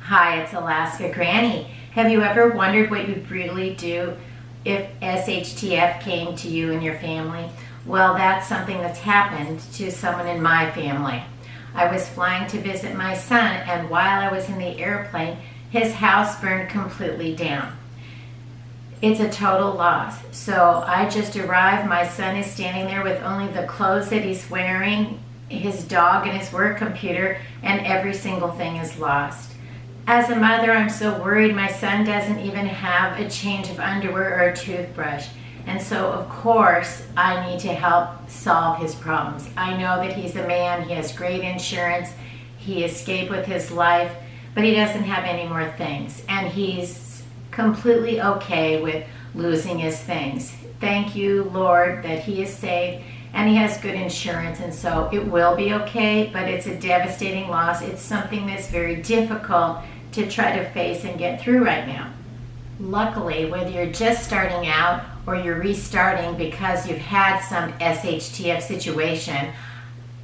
Hi, it's Alaska Granny. Have you ever wondered what you'd really do if SHTF came to you and your family? Well, that's something that's happened to someone in my family. I was flying to visit my son, and while I was in the airplane, his house burned completely down. It's a total loss. So I just arrived. My son is standing there with only the clothes that he's wearing, his dog, and his work computer, and every single thing is lost. As a mother, I'm so worried. My son doesn't even have a change of underwear or a toothbrush. And so, of course, I need to help solve his problems. I know that he's a man, he has great insurance, he escaped with his life, but he doesn't have any more things. And he's completely okay with losing his things. Thank you, Lord, that he is safe and he has good insurance, and so it will be okay, but it's a devastating loss. It's something that's very difficult to try to face and get through right now. Luckily, whether you're just starting out or you're restarting because you've had some SHTF situation,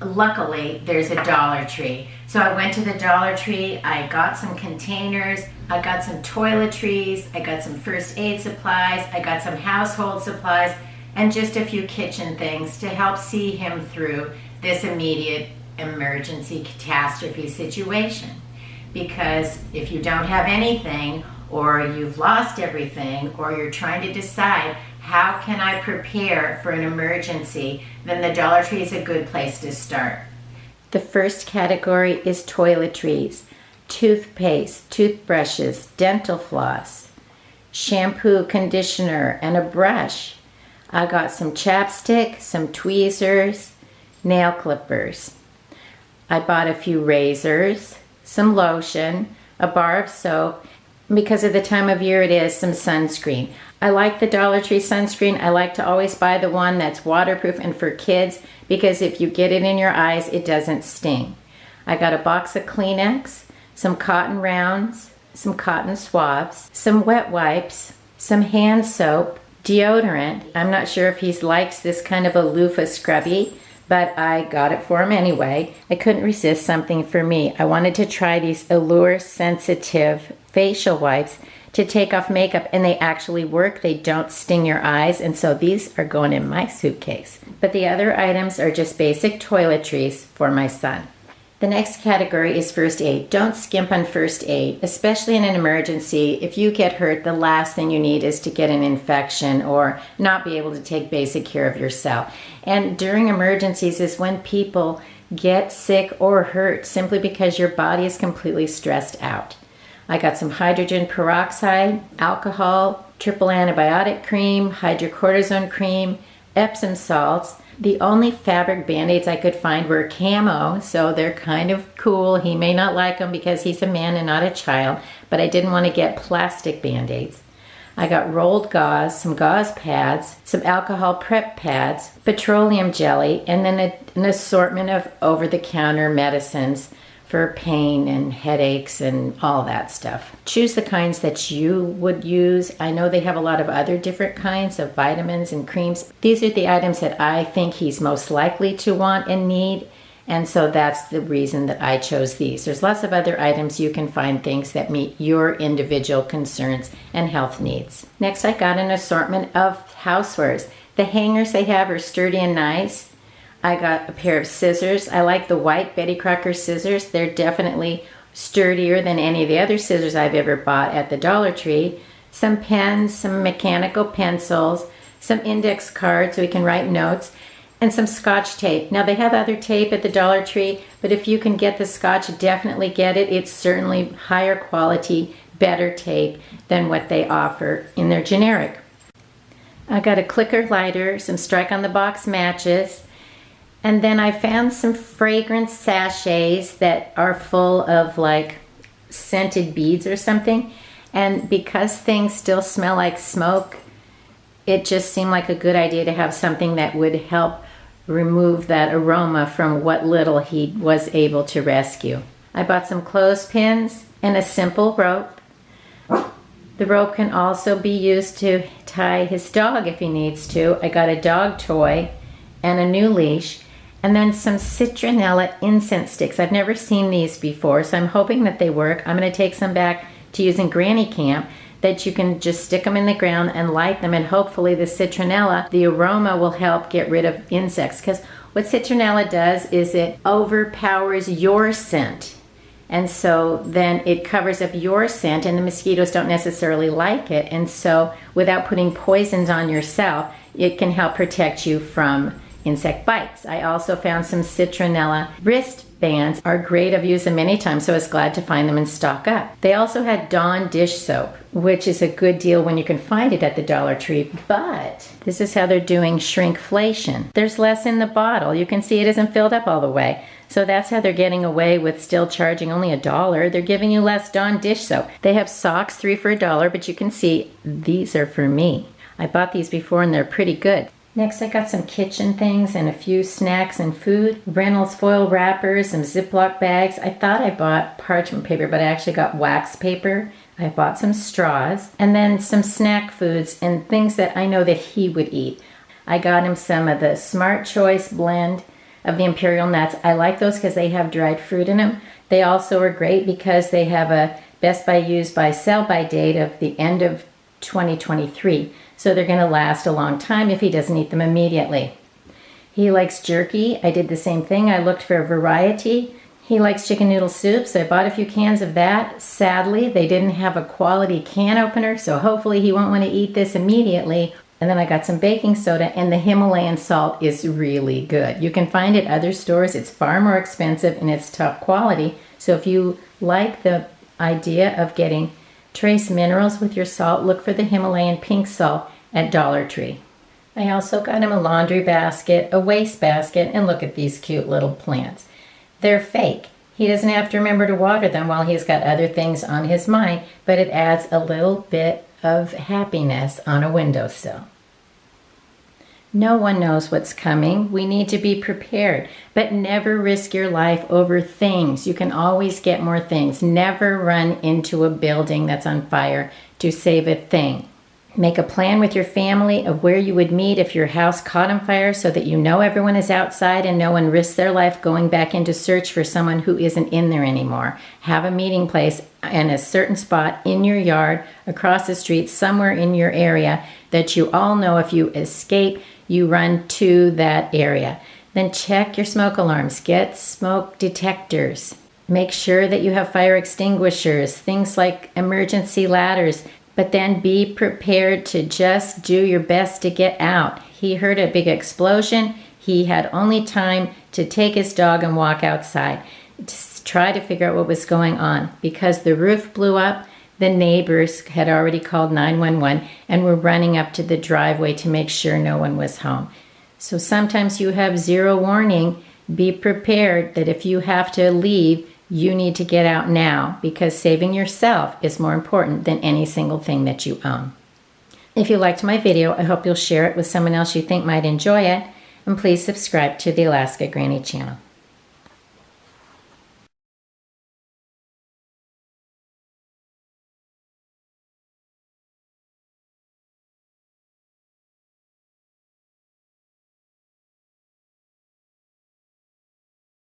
luckily there's a Dollar Tree. So I went to the Dollar Tree, I got some containers, I got some toiletries, I got some first aid supplies, I got some household supplies, and just a few kitchen things to help see him through this immediate emergency catastrophe situation. Because if you don't have anything, or you've lost everything, or you're trying to decide how can I prepare for an emergency, then the Dollar Tree is a good place to start. The first category is toiletries: toothpaste, toothbrushes, dental floss, shampoo, conditioner, and a brush. I got some chapstick, some tweezers, nail clippers. I bought a few razors, some lotion, a bar of soap, and because of the time of year it is, some sunscreen. I like the Dollar Tree sunscreen. I like to always buy the one that's waterproof and for kids, because if you get it in your eyes, it doesn't sting. I got a box of Kleenex, some cotton rounds, some cotton swabs, some wet wipes, some hand soap, deodorant. I'm not sure if he likes this kind of a loofah scrubby, but I got it for him anyway. I couldn't resist something for me. I wanted to try these Allure Sensitive facial wipes to take off makeup, and they actually work. They don't sting your eyes, and so these are going in my suitcase. But the other items are just basic toiletries for my son. The next category is first aid. Don't skimp on first aid, especially in an emergency. If you get hurt, the last thing you need is to get an infection or not be able to take basic care of yourself. And during emergencies is when people get sick or hurt simply because your body is completely stressed out. I got some hydrogen peroxide, alcohol, triple antibiotic cream, hydrocortisone cream, Epsom salts. The only fabric Band-Aids I could find were camo, so they're kind of cool. He may not like them because he's a man and not a child, but I didn't want to get plastic Band-Aids. I got rolled gauze, some gauze pads, some alcohol prep pads, petroleum jelly, and then an assortment of over-the-counter medicines for pain and headaches and all that stuff. Choose the kinds that you would use. I know they have a lot of other different kinds of vitamins and creams. These are the items that I think he's most likely to want and need, and so that's the reason that I chose these. There's lots of other items you can find, things that meet your individual concerns and health needs. Next, I got an assortment of housewares. The hangers they have are sturdy and nice. I got a pair of scissors. I like the white Betty Crocker scissors. They're definitely sturdier than any of the other scissors I've ever bought at the Dollar Tree. Some pens, some mechanical pencils, some index cards so we can write notes, and some Scotch tape. Now they have other tape at the Dollar Tree, but if you can get the Scotch, definitely get it. It's certainly higher quality, better tape than what they offer in their generic. I got a clicker lighter, some Strike on the Box matches, and then I found some fragrance sachets that are full of like scented beads or something. And because things still smell like smoke, it just seemed like a good idea to have something that would help remove that aroma from what little he was able to rescue. I bought some clothespins and a simple rope. The rope can also be used to tie his dog if he needs to. I got a dog toy and a new leash. And then some citronella incense sticks. I've never seen these before, so I'm hoping that they work. I'm going to take some back to use in Granny Camp, that you can just stick them in the ground and light them, and hopefully the citronella, the aroma, will help get rid of insects. Because what citronella does is it overpowers your scent. And so then it covers up your scent, and the mosquitoes don't necessarily like it. And so without putting poisons on yourself, it can help protect you from insect bites. I also found some citronella wristbands. Are great. I've used them many times, so I was glad to find them in stock up. They also had Dawn dish soap, which is a good deal when you can find it at the Dollar Tree. But this is how they're doing shrinkflation. There's less in the bottle. You can see it isn't filled up all the way. So that's how they're getting away with still charging only $1. They're giving you less Dawn dish soap. They have socks, 3 for $1, but you can see these are for me. I bought these before and they're pretty good. Next, I got some kitchen things and a few snacks and food. Reynolds foil wrappers, some Ziploc bags. I thought I bought parchment paper, but I actually got wax paper. I bought some straws, and then some snack foods and things that I know that he would eat. I got him some of the Smart Choice blend of the Imperial Nuts. I like those because they have dried fruit in them. They also are great because they have a Best By Use By Sell By date of the end of 2023. So they're going to last a long time if he doesn't eat them immediately. He likes jerky. I did the same thing. I looked for a variety. He likes chicken noodle soup, so I bought a few cans of that. Sadly, they didn't have a quality can opener, so hopefully he won't want to eat this immediately. And then I got some baking soda, and the Himalayan salt is really good. You can find it at other stores. It's far more expensive and it's top quality. So if you like the idea of getting trace minerals with your salt, look for the Himalayan pink salt at Dollar Tree. I also got him a laundry basket, a waste basket, and look at these cute little plants. They're fake. He doesn't have to remember to water them while he's got other things on his mind, but it adds a little bit of happiness on a windowsill. No one knows what's coming. We need to be prepared, but never risk your life over things. You can always get more things. Never run into a building that's on fire to save a thing. Make a plan with your family of where you would meet if your house caught on fire, so that you know everyone is outside and no one risks their life going back in to search for someone who isn't in there anymore. Have a meeting place in a certain spot in your yard, across the street, somewhere in your area that you all know if you escape, you run to that area. Then check your smoke alarms. Get smoke detectors. Make sure that you have fire extinguishers, things like emergency ladders. But then be prepared to just do your best to get out. He heard a big explosion. He had only time to take his dog and walk outside. Just try to figure out what was going on. Because the roof blew up, the neighbors had already called 911 and were running up to the driveway to make sure no one was home. So sometimes you have zero warning. Be prepared that if you have to leave, you need to get out now, because saving yourself is more important than any single thing that you own. If you liked my video, I hope you'll share it with someone else you think might enjoy it. And please subscribe to the Alaska Granny channel.